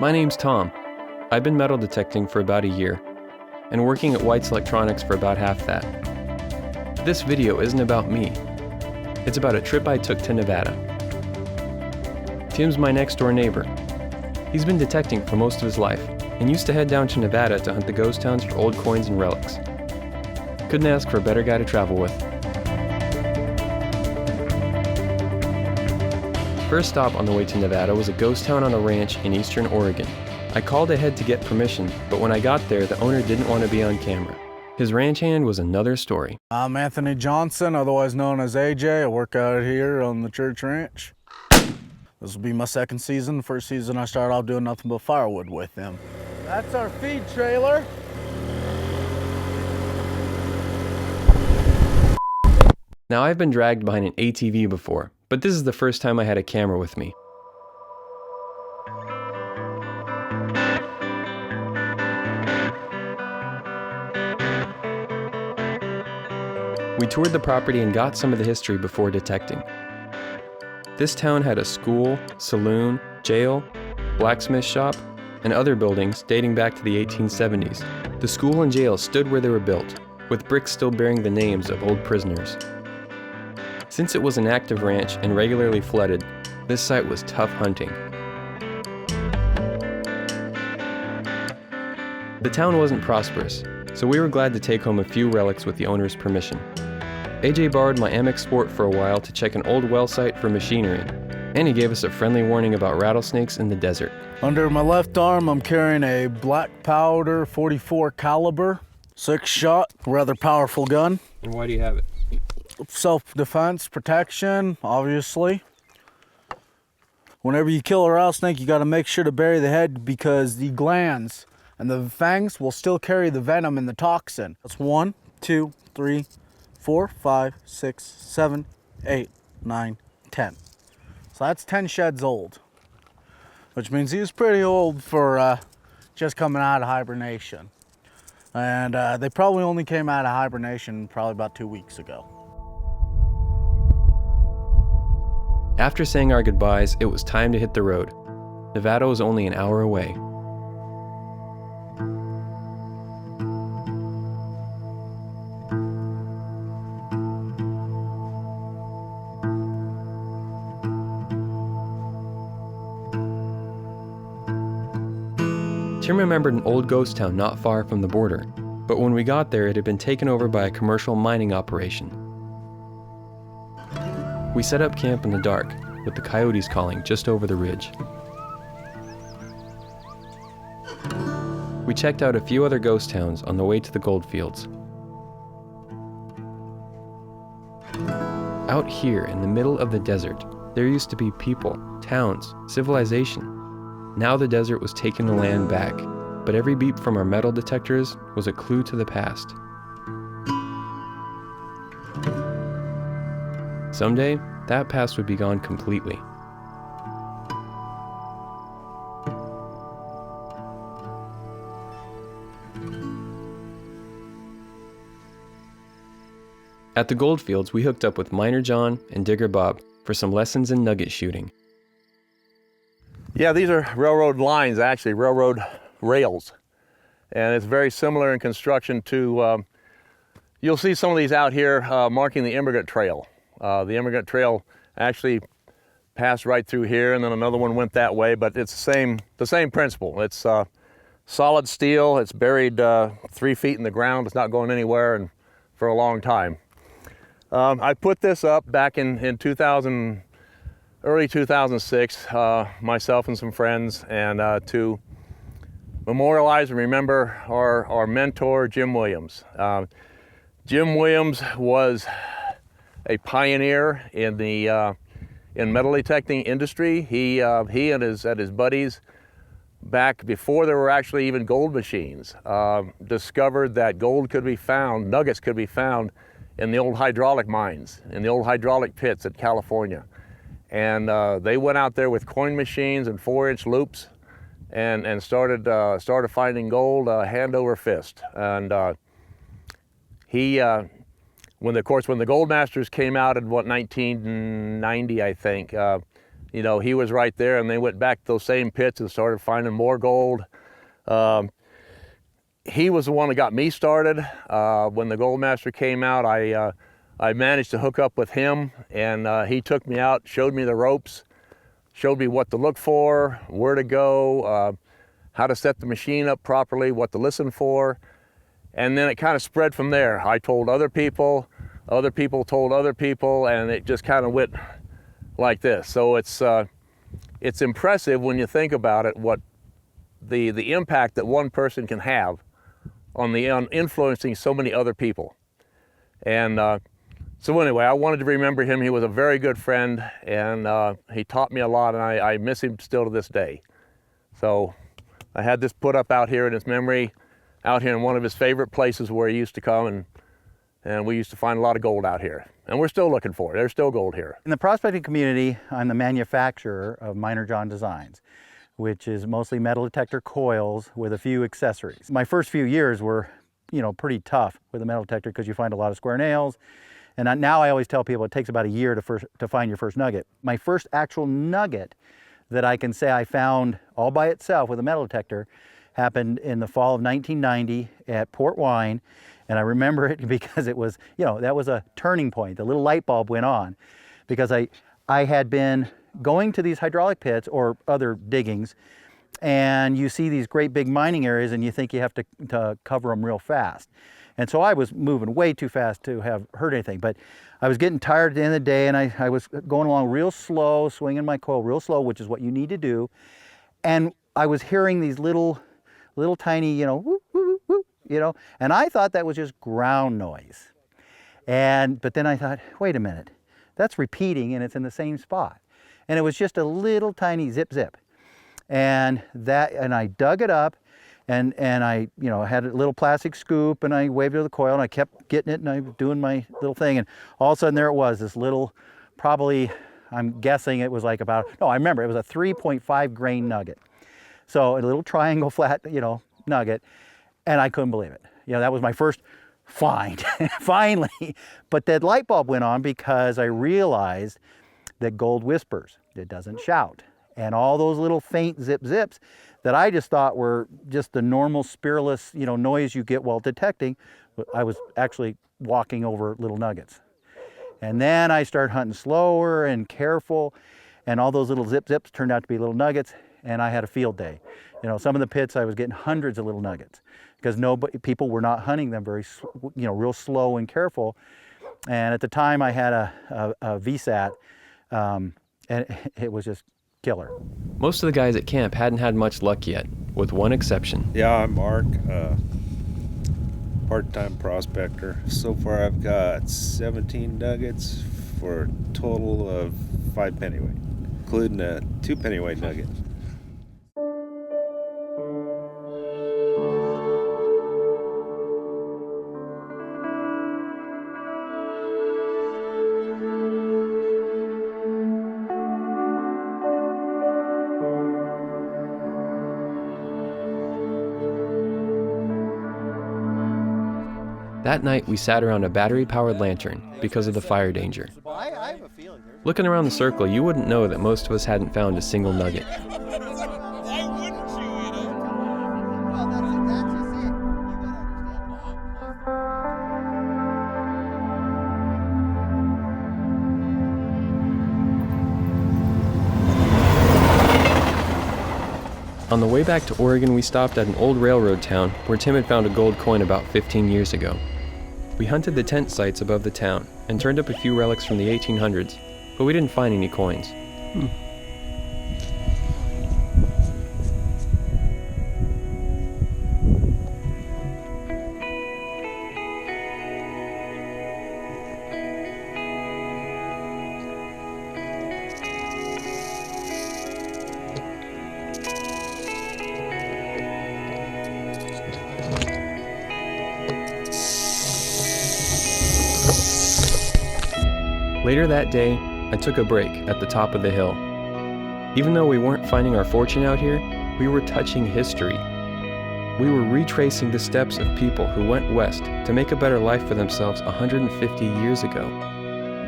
My name's Tom. I've been metal detecting for about a year, and working at White's Electronics for about half that. This video isn't about me. It's about a trip I took to Nevada. Tim's my next door neighbor. He's been detecting for most of his life, and used to head down to Nevada to hunt the ghost towns for old coins and relics. Couldn't ask for a better guy to travel with. First stop on the way to Nevada was a ghost town on a ranch in eastern Oregon. I called ahead to get permission, but when I got there, the owner didn't want to be on camera. His ranch hand was another story. I'm Anthony Johnson, otherwise known as AJ. I work out here on the church ranch. This will be my second season. First season I started off doing nothing but firewood with them. That's our feed trailer. Now, I've been dragged behind an ATV before, but this is the first time I had a camera with me. We toured the property and got some of the history before detecting. This town had a school, saloon, jail, blacksmith shop, and other buildings dating back to the 1870s. The school and jail stood where they were built, with bricks still bearing the names of old prisoners. Since it was an active ranch and regularly flooded, this site was tough hunting. The town wasn't prosperous, so we were glad to take home a few relics with the owner's permission. AJ borrowed my MX Sport for a while to check an old well site for machinery, and he gave us a friendly warning about rattlesnakes in the desert. Under my left arm, I'm carrying a black powder 44 caliber, 6-shot, rather powerful gun. And why do you have it? Self-defense, protection, obviously. Whenever you kill a rattlesnake, you got to make sure to bury the head because the glands and the fangs will still carry the venom and the toxin. That's 1, 2, 3, 4, 5, 6, 7, 8, 9, 10. So that's 10 sheds old, which means he was pretty old for just coming out of hibernation. And they probably only came out of hibernation probably about 2 weeks ago. After saying our goodbyes, it was time to hit the road. Nevada was only an hour away. Tim remembered an old ghost town not far from the border, but when we got there, it had been taken over by a commercial mining operation. We set up camp in the dark, with the coyotes calling just over the ridge. We checked out a few other ghost towns on the way to the gold fields. Out here in the middle of the desert, there used to be people, towns, civilization. Now the desert was taking the land back, but every beep from our metal detectors was a clue to the past. Someday, that past would be gone completely. At the goldfields, we hooked up with Miner John and Digger Bob for some lessons in nugget shooting. Yeah, these are railroad lines, actually, railroad rails. And it's very similar in construction to, you'll see some of these out here marking the Immigrant Trail. The Immigrant Trail actually passed right through here, and then another one went that way, but it's the same principle. It's solid steel, it's buried 3 feet in the ground, it's not going anywhere and for a long time. I put this up back in early 2006, myself and some friends, and to memorialize and remember our mentor, Jim Williams. Jim Williams was a pioneer in the metal detecting industry. He and his buddies, back before there were actually even gold machines, discovered that gold could be found, nuggets could be found in the old hydraulic mines, in the old hydraulic pits in California. And they went out there with coin machines and 4-inch loops and started finding gold hand over fist. And when the gold masters came out in 1990, I think, you know, he was right there, and they went back to those same pits and started finding more gold. He was the one that got me started. When the Gold Master came out, I managed to hook up with him, and he took me out, showed me the ropes, showed me what to look for, where to go, how to set the machine up properly, what to listen for, and then it kind of spread from there. I told other people told other people, and it just kind of went like this. So it's impressive when you think about it, what the impact that one person can have on influencing so many other people. And so anyway, I wanted to remember him. He was a very good friend, and he taught me a lot, and I miss him still to this day. So I had this put up out here in his memory, out here in one of his favorite places where he used to come, and we used to find a lot of gold out here. And we're still looking for it. There's still gold here. In the prospecting community, I'm the manufacturer of Miner John Designs, which is mostly metal detector coils with a few accessories. My first few years were, you know, pretty tough with a metal detector because you find a lot of square nails. And now I always tell people it takes about a year to find your first nugget. My first actual nugget that I can say I found all by itself with a metal detector happened in the fall of 1990 at Port Wine. And I remember it because it was, you know, that was a turning point. The little light bulb went on because I had been going to these hydraulic pits or other diggings, and you see these great big mining areas and you think you have to cover them real fast. And so I was moving way too fast to have heard anything, but I was getting tired at the end of the day, and I was going along real slow, swinging my coil real slow, which is what you need to do. And I was hearing these little tiny, you know, whoop, whoop, whoop, you know, and I thought that was just ground noise. But then I thought, wait a minute, that's repeating and it's in the same spot. And it was just a little tiny zip zip. And I dug it up, and I, you know, had a little plastic scoop, and I waved it to the coil, and I kept getting it, and I was doing my little thing, and all of a sudden there it was, this little, probably, I'm guessing it was like about, no, I remember, it was a 3.5 grain nugget. So a little triangle flat, you know, nugget, and I couldn't believe it. You know, that was my first find, finally. But that light bulb went on because I realized that gold whispers, it doesn't shout. And all those little faint zip zips that I just thought were just the normal spiraless, you know, noise you get while detecting, I was actually walking over little nuggets. And then I started hunting slower and careful, and all those little zip zips turned out to be little nuggets, and I had a field day. You know, some of the pits I was getting hundreds of little nuggets because people were not hunting them very, you know, real slow and careful. And at the time I had a VSAT, and it was just killer. Most of the guys at camp hadn't had much luck yet, with one exception. Yeah, I'm Mark, part-time prospector. So far I've got 17 nuggets for a total of 5 pennyweight, including a 2 pennyweight nugget. That night, we sat around a battery-powered lantern because of the fire danger. Looking around the circle, you wouldn't know that most of us hadn't found a single nugget. Why wouldn't you, you know? Well, that's just it. You gotta understand. On the way back to Oregon, we stopped at an old railroad town where Tim had found a gold coin about 15 years ago. We hunted the tent sites above the town and turned up a few relics from the 1800s, but we didn't find any coins. Later that day, I took a break at the top of the hill. Even though we weren't finding our fortune out here, we were touching history. We were retracing the steps of people who went west to make a better life for themselves 150 years ago.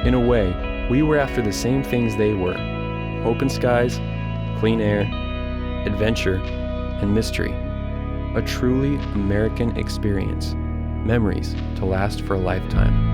In a way, we were after the same things they were, Open skies, clean air, adventure, and mystery. A truly American experience. Memories to last for a lifetime.